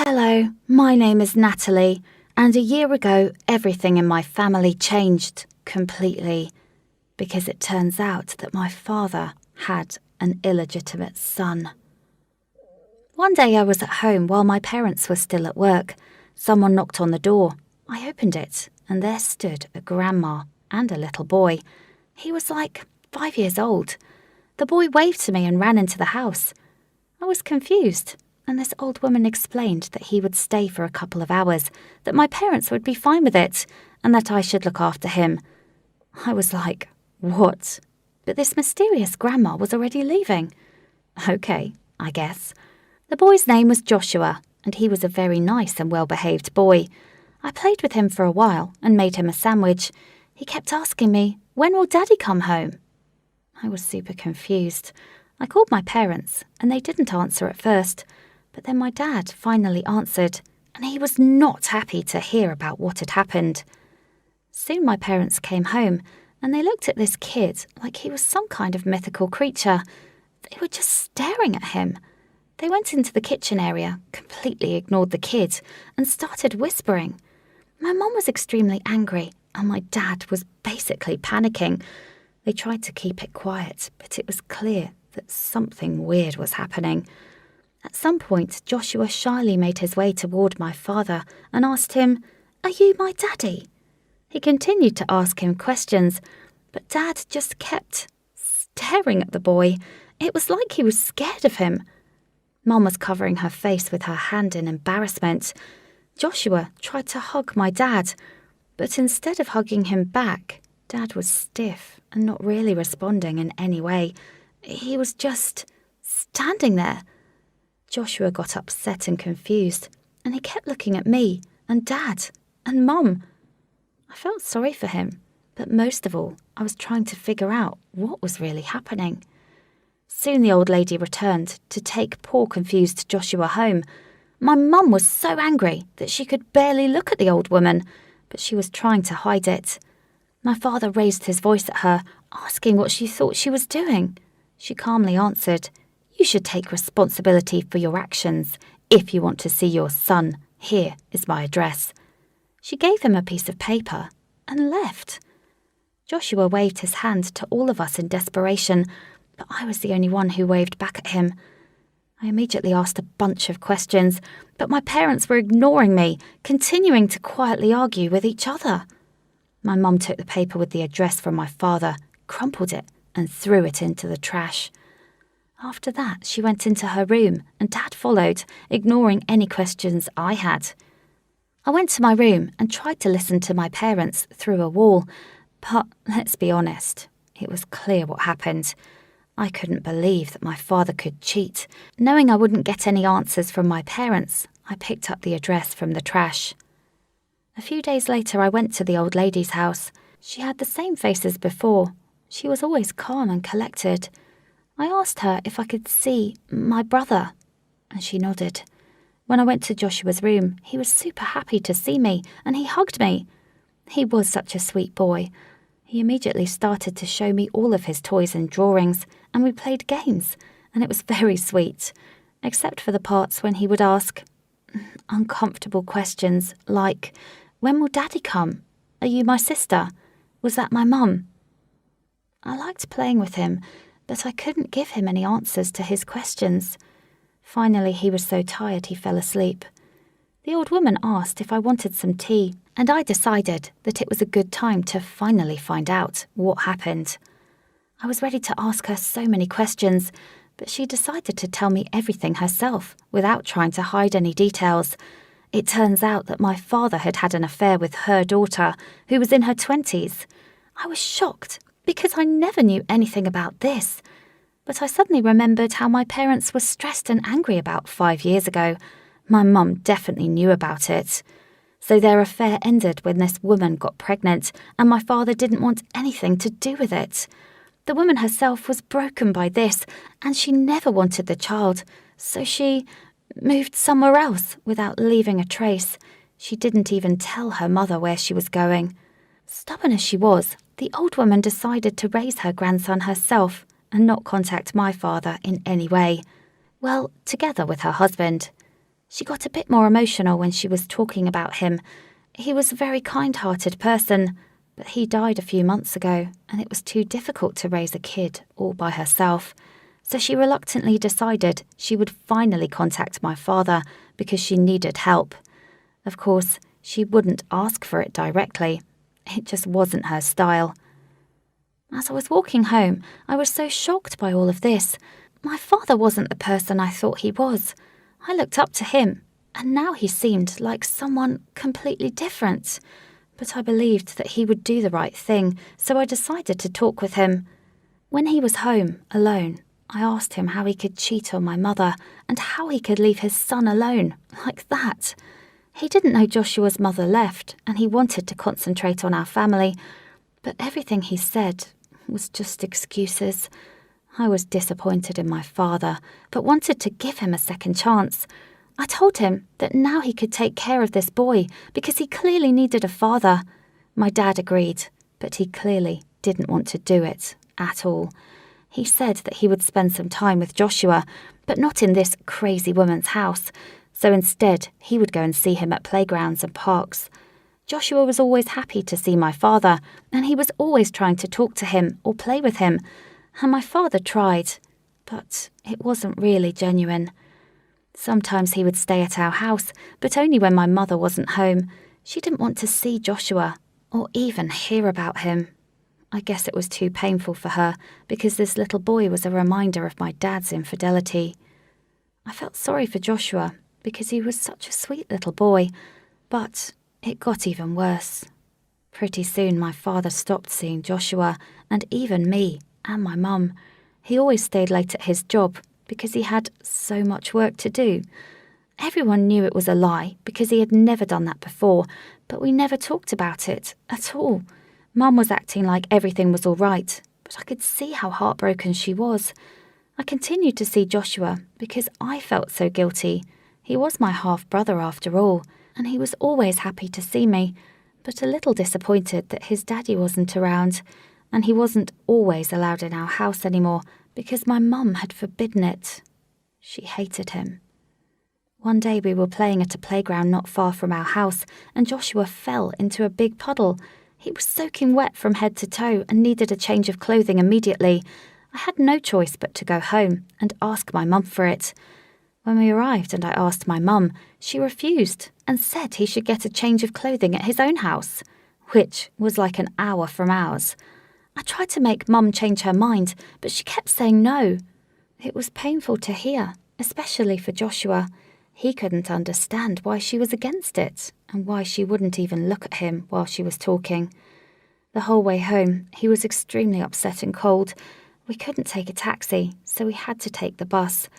Hello, my name is Natalie, and a year ago everything in my family changed completely because it turns out that my father had an illegitimate son. One day I was at home while my parents were still at work. Someone knocked on the door. I opened it, and there stood a grandma and a little boy. He was like 5 years old. The boy waved to me and ran into the house. I was confused, and this old woman explained that he would stay for a couple of hours, that my parents would be fine with it, and that I should look after him. I was like, what? But this mysterious grandma was already leaving. Okay, I guess. The boy's name was Joshua, and he was a very nice and well-behaved boy. I played with him for a while and made him a sandwich. He kept asking me, when will Daddy come home? I was super confused. I called my parents, and they didn't answer at first. But then my dad finally answered, and he was not happy to hear about what had happened. Soon my parents came home, and they looked at this kid like he was some kind of mythical creature. They were just staring at him. They went into the kitchen area, completely ignored the kid, and started whispering. My mum was extremely angry, and my dad was basically panicking. They tried to keep it quiet, but it was clear that something weird was happening. At some point, Joshua shyly made his way toward my father and asked him, "Are you my daddy?" He continued to ask him questions, but Dad just kept staring at the boy. It was like he was scared of him. Mum was covering her face with her hand in embarrassment. Joshua tried to hug my dad, but instead of hugging him back, Dad was stiff and not really responding in any way. He was just standing there. Joshua got upset and confused, and he kept looking at me and Dad and Mum. I felt sorry for him, but most of all, I was trying to figure out what was really happening. Soon the old lady returned to take poor confused Joshua home. My mum was so angry that she could barely look at the old woman, but she was trying to hide it. My father raised his voice at her, asking what she thought she was doing. She calmly answered, "You should take responsibility for your actions. If you want to see your son, here is my address." She gave him a piece of paper and left. Joshua waved his hand to all of us in desperation, but I was the only one who waved back at him. I immediately asked a bunch of questions, but my parents were ignoring me, continuing to quietly argue with each other. My mum took the paper with the address from my father, crumpled it, and threw it into the trash. After that, she went into her room, and Dad followed, ignoring any questions I had. I went to my room and tried to listen to my parents through a wall, but let's be honest, it was clear what happened. I couldn't believe that my father could cheat. Knowing I wouldn't get any answers from my parents, I picked up the address from the trash. A few days later, I went to the old lady's house. She had the same face as before. She was always calm and collected. I asked her if I could see my brother, and she nodded. When I went to Joshua's room, he was super happy to see me, and he hugged me. He was such a sweet boy. He immediately started to show me all of his toys and drawings, and we played games, and it was very sweet, except for the parts when he would ask uncomfortable questions like, "When will Daddy come? Are you my sister? Was that my mum?" I liked playing with him, but I couldn't give him any answers to his questions. Finally, he was so tired he fell asleep. The old woman asked if I wanted some tea, and I decided that it was a good time to finally find out what happened. I was ready to ask her so many questions, but she decided to tell me everything herself without trying to hide any details. It turns out that my father had had an affair with her daughter, who was in her 20s. I was shocked because I never knew anything about this. But I suddenly remembered how my parents were stressed and angry about 5 years ago. My mum definitely knew about it. So their affair ended when this woman got pregnant, and my father didn't want anything to do with it. The woman herself was broken by this, and she never wanted the child, so she moved somewhere else without leaving a trace. She didn't even tell her mother where she was going. Stubborn as she was, the old woman decided to raise her grandson herself and not contact my father in any way. Well, together with her husband. She got a bit more emotional when she was talking about him. He was a very kind-hearted person, but he died a few months ago, and it was too difficult to raise a kid all by herself. So she reluctantly decided she would finally contact my father because she needed help. Of course, she wouldn't ask for it directly. It just wasn't her style. As I was walking home, I was so shocked by all of this. My father wasn't the person I thought he was. I looked up to him, and now he seemed like someone completely different. But I believed that he would do the right thing, so I decided to talk with him. When he was home, alone, I asked him how he could cheat on my mother and how he could leave his son alone, like that. He didn't know Joshua's mother left, and he wanted to concentrate on our family, but everything he said was just excuses. I was disappointed in my father, but wanted to give him a second chance. I told him that now he could take care of this boy because he clearly needed a father. My dad agreed, but he clearly didn't want to do it at all. He said that he would spend some time with Joshua, but not in this crazy woman's house, so instead he would go and see him at playgrounds and parks. Joshua was always happy to see my father, and he was always trying to talk to him or play with him. And my father tried, but it wasn't really genuine. Sometimes he would stay at our house, but only when my mother wasn't home. She didn't want to see Joshua, or even hear about him. I guess it was too painful for her, because this little boy was a reminder of my dad's infidelity. I felt sorry for Joshua, because he was such a sweet little boy, but it got even worse. Pretty soon my father stopped seeing Joshua, and even me, and my mum. He always stayed late at his job because he had so much work to do. Everyone knew it was a lie because he had never done that before, but we never talked about it at all. Mum was acting like everything was all right, but I could see how heartbroken she was. I continued to see Joshua because I felt so guilty. He was my half-brother after all, and he was always happy to see me, but a little disappointed that his daddy wasn't around, and he wasn't always allowed in our house anymore because my mum had forbidden it. She hated him. One day we were playing at a playground not far from our house, and Joshua fell into a big puddle. He was soaking wet from head to toe and needed a change of clothing immediately. I had no choice but to go home and ask my mum for it. When we arrived and I asked my mum, she refused and said he should get a change of clothing at his own house, which was like an hour from ours. I tried to make Mum change her mind, but she kept saying no. It was painful to hear, especially for Joshua. He couldn't understand why she was against it, and why she wouldn't even look at him while she was talking. The whole way home, he was extremely upset and cold. We couldn't take a taxi, so we had to take the bus.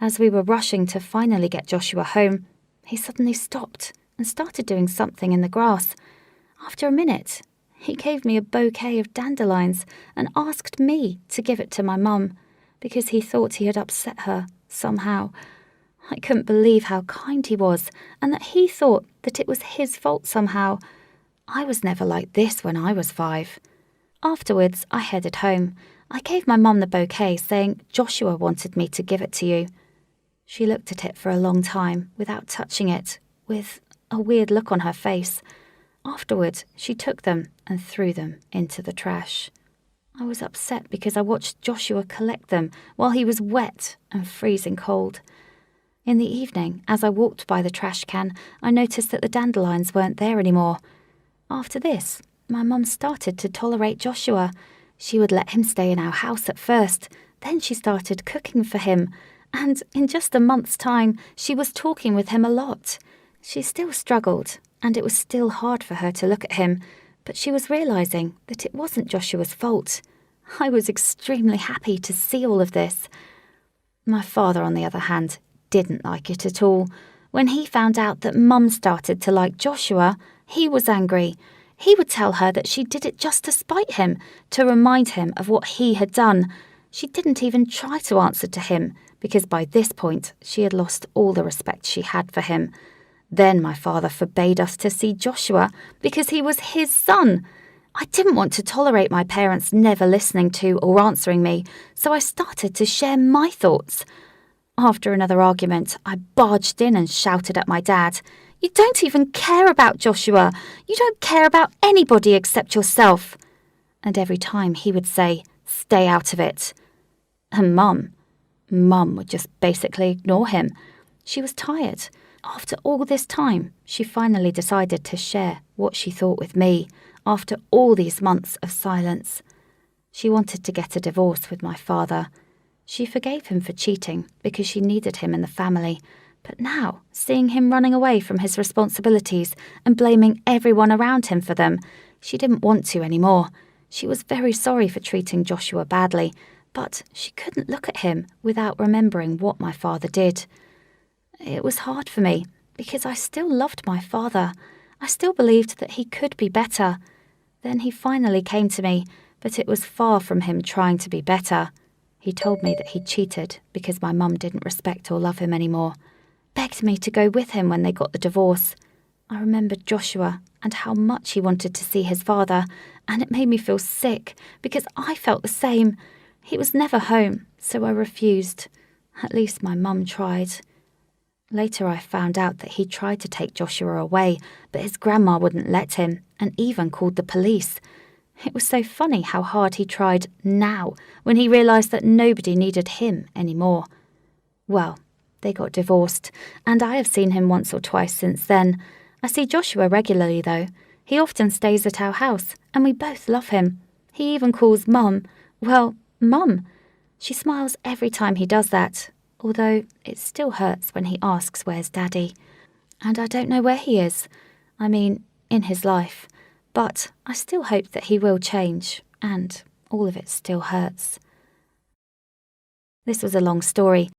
As we were rushing to finally get Joshua home, he suddenly stopped and started doing something in the grass. After a minute, he gave me a bouquet of dandelions and asked me to give it to my mum because he thought he had upset her somehow. I couldn't believe how kind he was and that he thought that it was his fault somehow. I was never like this when I was 5. Afterwards, I headed home. I gave my mum the bouquet saying Joshua wanted me to give it to you. She looked at it for a long time without touching it, with a weird look on her face. Afterward, she took them and threw them into the trash. I was upset because I watched Joshua collect them while he was wet and freezing cold. In the evening, as I walked by the trash can, I noticed that the dandelions weren't there anymore. After this, my mum started to tolerate Joshua. She would let him stay in our house at first, then she started cooking for him, and in just a month's time, she was talking with him a lot. She still struggled, and it was still hard for her to look at him, but she was realising that it wasn't Joshua's fault. I was extremely happy to see all of this. My father, on the other hand, didn't like it at all. When he found out that Mum started to like Joshua, he was angry. He would tell her that she did it just to spite him, to remind him of what he had done. She didn't even try to answer to him, because by this point she had lost all the respect she had for him. Then my father forbade us to see Joshua because he was his son. I didn't want to tolerate my parents never listening to or answering me, so I started to share my thoughts. After another argument, I barged in and shouted at my dad, "You don't even care about Joshua. You don't care about anybody except yourself." And every time he would say, "Stay out of it." And Mum would just basically ignore him. She was tired. After all this time, she finally decided to share what she thought with me after all these months of silence. She wanted to get a divorce with my father. She forgave him for cheating because she needed him in the family, but now, seeing him running away from his responsibilities and blaming everyone around him for them, she didn't want to anymore. She was very sorry for treating Joshua badly, but she couldn't look at him without remembering what my father did. It was hard for me because I still loved my father. I still believed that he could be better. Then he finally came to me, but it was far from him trying to be better. He told me that he cheated because my mum didn't respect or love him anymore. Begged me to go with him when they got the divorce. I remembered Joshua and how much he wanted to see his father, and it made me feel sick because I felt the same. He was never home, so I refused. At least my mum tried. Later I found out that he tried to take Joshua away, but his grandma wouldn't let him, and even called the police. It was so funny how hard he tried now, when he realised that nobody needed him anymore. Well, they got divorced, and I have seen him once or twice since then. I see Joshua regularly, though. He often stays at our house, and we both love him. He even calls Mum, Mum. She smiles every time he does that, although it still hurts when he asks where's Daddy. And I don't know where he is. I mean, in his life. But I still hope that he will change, and all of it still hurts. This was a long story,